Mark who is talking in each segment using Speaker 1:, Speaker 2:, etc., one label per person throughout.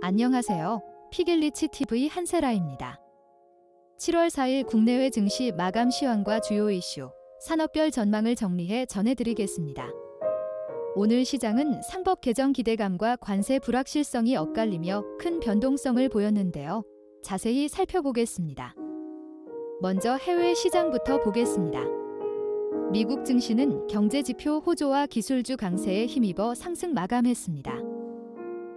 Speaker 1: 안녕하세요. 피겔리치 TV 한세라입니다. 7월 4일 국내외 증시 마감 시황과 주요 이슈, 산업별 전망을 정리해 전해드리겠습니다. 오늘 시장은 상법 개정 기대감과 관세 불확실성이 엇갈리며 큰 변동성을 보였는데요. 자세히 살펴보겠습니다. 먼저 해외 시장부터 보겠습니다. 미국 증시는 경제지표 호조와 기술주 강세에 힘입어 상승 마감했습니다.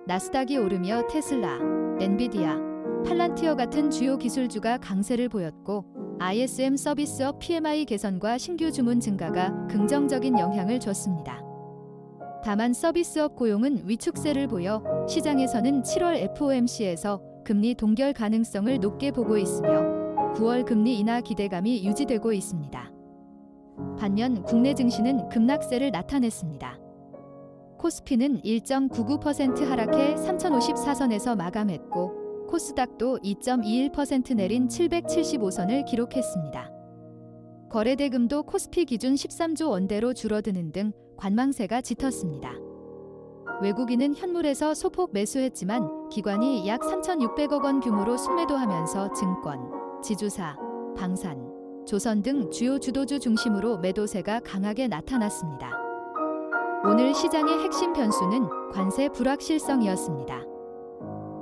Speaker 1: 나스닥이 오르며 테슬라, 엔비디아, 팔란티어 같은 주요 기술주가 강세를 보였고 ISM 서비스업 PMI 개선과 신규 주문 증가가 긍정적인 영향을 줬습니다. 다만 서비스업 고용은 위축세를 보여 시장에서는 7월 FOMC에서 금리 동결 가능성을 높게 보고 있으며 9월 금리 인하 기대감이 유지되고 있습니다. 반면 국내 증시는 급락세를 나타냈습니다. 코스피는 1.99% 하락해 3054선에서 마감했고 코스닥도 2.21% 내린 775선을 기록했습니다. 거래대금도 코스피 기준 13조 원대로 줄어드는 등 관망세가 짙었습니다. 외국인은 현물에서 소폭 매수했지만 기관이 약 3,600억 원 규모로 순매도하면서 증권, 지주사, 방산, 조선 등 주요 주도주 중심으로 매도세가 강하게 나타났습니다. 오늘 시장의 핵심 변수는 관세 불확실성이었습니다.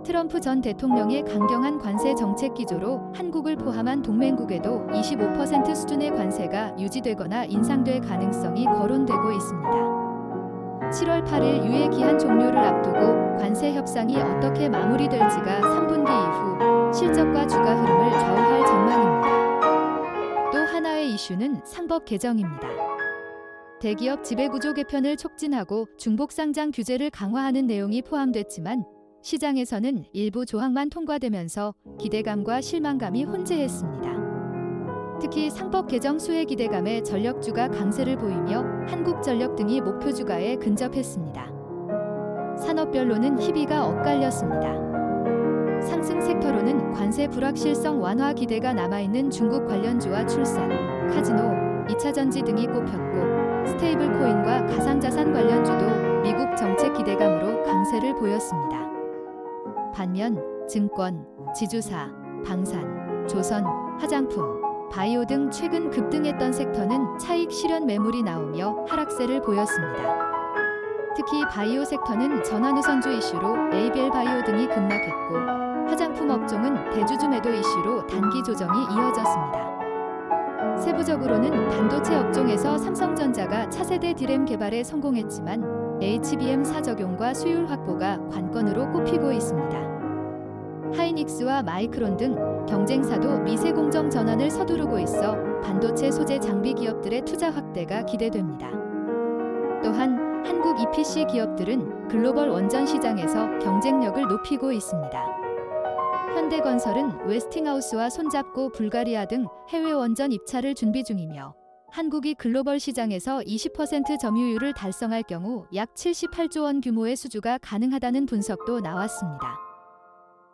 Speaker 1: 트럼프 전 대통령의 강경한 관세 정책 기조로 한국을 포함한 동맹국에도 25% 수준의 관세가 유지되거나 인상될 가능성이 거론되고 있습니다. 7월 8일 유예 기한 종료를 앞두고 관세 협상이 어떻게 마무리될지가 3분기 이후 실적과 주가 흐름을 좌우할 전망입니다. 또 하나의 이슈는 상법 개정입니다. 대기업 지배구조 개편을 촉진하고 중복상장 규제를 강화하는 내용이 포함됐지만 시장에서는 일부 조항만 통과되면서 기대감과 실망감이 혼재했습니다. 특히 상법 개정 수혜 기대감에 전력주가 강세를 보이며 한국전력 등이 목표주가에 근접했습니다. 산업별로는 희비가 엇갈렸습니다. 상승 섹터로는 관세 불확실성 완화 기대가 남아있는 중국 관련주와 출산, 카지노, 2차전지 등이 꼽혔고 스테이블 코인과 가상자산 관련주도 미국 정책 기대감으로 강세를 보였습니다. 반면 증권, 지주사, 방산, 조선, 화장품, 바이오 등 최근 급등했던 섹터는 차익 실현 매물이 나오며 하락세를 보였습니다. 특히 바이오 섹터는 전환우선주 이슈로 ABL 바이오 등이 급락했고 화장품 업종은 대주주 매도 이슈로 단기 조정이 이어졌습니다. 세부적으로는 반도체 업종에서 삼성전자가 차세대 디램 개발에 성공했지만 HBM4 적용과 수율 확보가 관건으로 꼽히고 있습니다. 하이닉스와 마이크론 등 경쟁사도 미세 공정 전환을 서두르고 있어 반도체 소재 장비 기업들의 투자 확대가 기대됩니다. 또한 한국 EPC 기업들은 글로벌 원전 시장에서 경쟁력을 높이고 있습니다. 현대건설은 웨스팅하우스와 손잡고 불가리아 등 해외 원전 입찰을 준비 중이며 한국이 글로벌 시장에서 20% 점유율을 달성할 경우 약 78조 원 규모의 수주가 가능하다는 분석도 나왔습니다.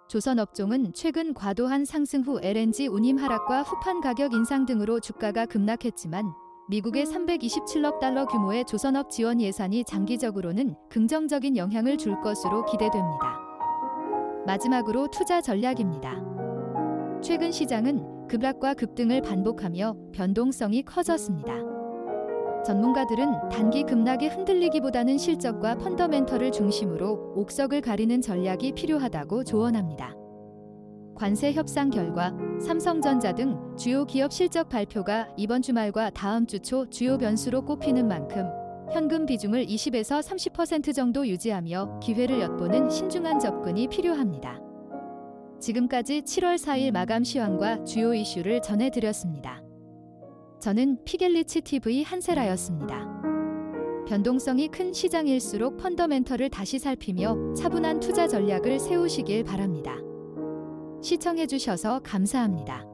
Speaker 1: 조선업종은 최근 과도한 상승 후 LNG 운임 하락과 후판 가격 인상 등으로 주가가 급락했지만 미국의 327억 달러 규모의 조선업 지원 예산이 장기적으로는 긍정적인 영향을 줄 것으로 기대됩니다. 마지막으로 투자 전략입니다. 최근 시장은 급락과 급등을 반복하며 변동성이 커졌습니다. 전문가들은 단기 급락에 흔들리기보다는 실적과 펀더멘털을 중심으로 옥석을 가리는 전략이 필요하다고 조언합니다. 관세 협상 결과 삼성전자 등 주요 기업 실적 발표가 이번 주말과 다음 주 초 주요 변수로 꼽히는 만큼 현금 비중을 20에서 30% 정도 유지하며 기회를 엿보는 신중한 접근이 필요합니다. 지금까지 7월 4일 마감 시황과 주요 이슈를 전해드렸습니다. 저는 피겔리치 TV 한세라였습니다. 변동성이 큰 시장일수록 펀더멘털을 다시 살피며 차분한 투자 전략을 세우시길 바랍니다. 시청해주셔서 감사합니다.